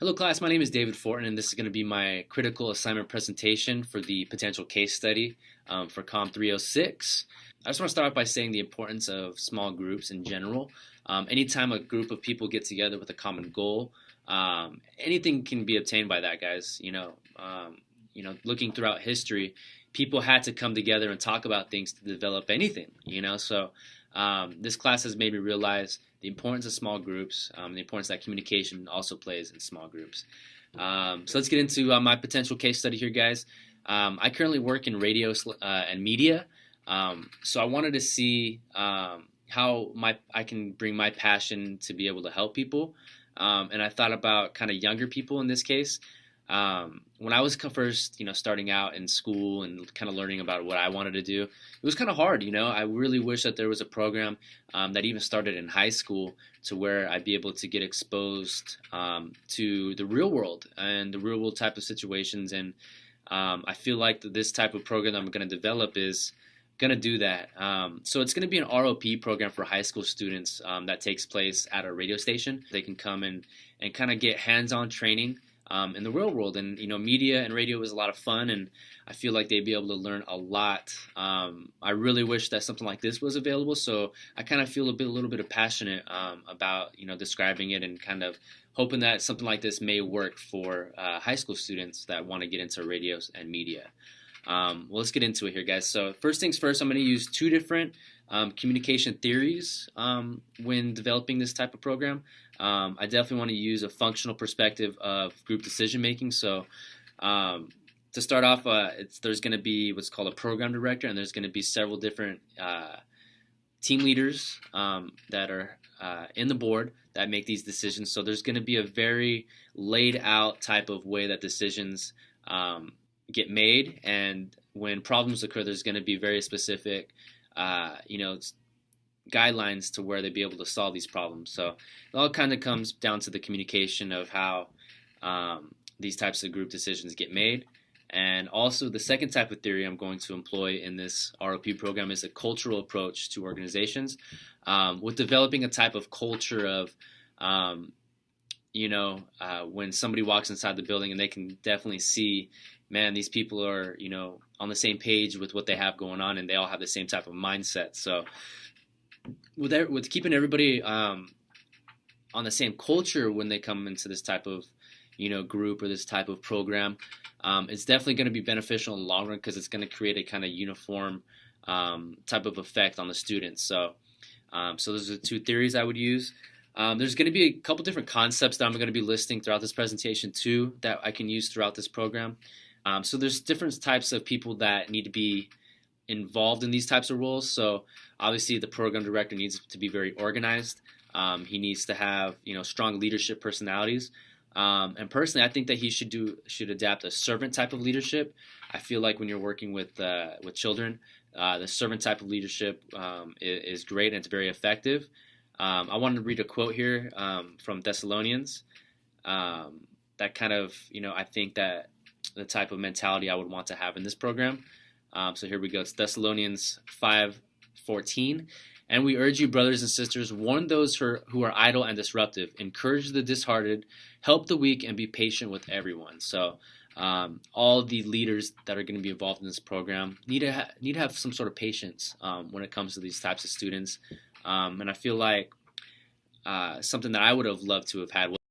Hello class, my name is David Fortin and this is going to be my critical assignment presentation for the potential case study for COM 306. I just want to start off by saying the importance of small groups in general. Anytime a group of people get together with a common goal, anything can be obtained by that, guys. Looking throughout history, people had to come together and talk about things to develop anything. This class has made me realize the importance of small groups, the importance that communication also plays in small groups. So let's get into my potential case study here, guys. I currently work in radio and media, so I wanted to see how I can bring my passion to be able to help people, and I thought about kind of younger people in this case. When I was first, starting out in school and kind of learning about what I wanted to do, it was kind of hard. I really wish that there was a program that even started in high school to where I'd be able to get exposed to the real world and the real world type of situations. And I feel like this type of program that I'm going to develop is going to do that. So it's going to be an ROP program for high school students that takes place at a radio station. They can come and kind of get hands-on training in the real world. And media and radio was a lot of fun, and I feel like they'd be able to learn a lot. I really wish that something like this was available, so I kind of feel a little bit of passionate about describing it and kind of hoping that something like this may work for high school students that want to get into radios and media. Well, let's get into it here, guys. So first things first, I'm going to use two different communication theories when developing this type of program. I definitely want to use a functional perspective of group decision making. So to start off, there's going to be what's called a program director, and there's going to be several different team leaders that are in the board that make these decisions. So there's going to be a very laid out type of way that decisions get made, and when problems occur, there's going to be very specific guidelines to where they'd be able to solve these problems. So it all kind of comes down to the communication of how these types of group decisions get made. And also the second type of theory I'm going to employ in this ROP program is a cultural approach to organizations, with developing a type of culture of when somebody walks inside the building and they can definitely see, man, these people are, on the same page with what they have going on, and they all have the same type of mindset. So with keeping everybody on the same culture when they come into this type of, group or this type of program, it's definitely going to be beneficial in the long run because it's going to create a kind of uniform type of effect on the students. So those are the two theories I would use. There's going to be a couple different concepts that I'm going to be listing throughout this presentation too that I can use throughout this program. So there's different types of people that need to be involved in these types of roles. So obviously the program director needs to be very organized. He needs to have strong leadership personalities. And personally, I think that he should adapt a servant type of leadership. I feel like when you're working with children, the servant type of leadership is great and it's very effective. I wanted to read a quote here from Thessalonians that kind of, I think that the type of mentality I would want to have in this program. So here we go. It's Thessalonians 5:14. And we urge you, brothers and sisters, warn those who are idle and disruptive, encourage the disheartened, help the weak, and be patient with everyone. So all the leaders that are going to be involved in this program need to have some sort of patience when it comes to these types of students. And I feel like something that I would have loved to have had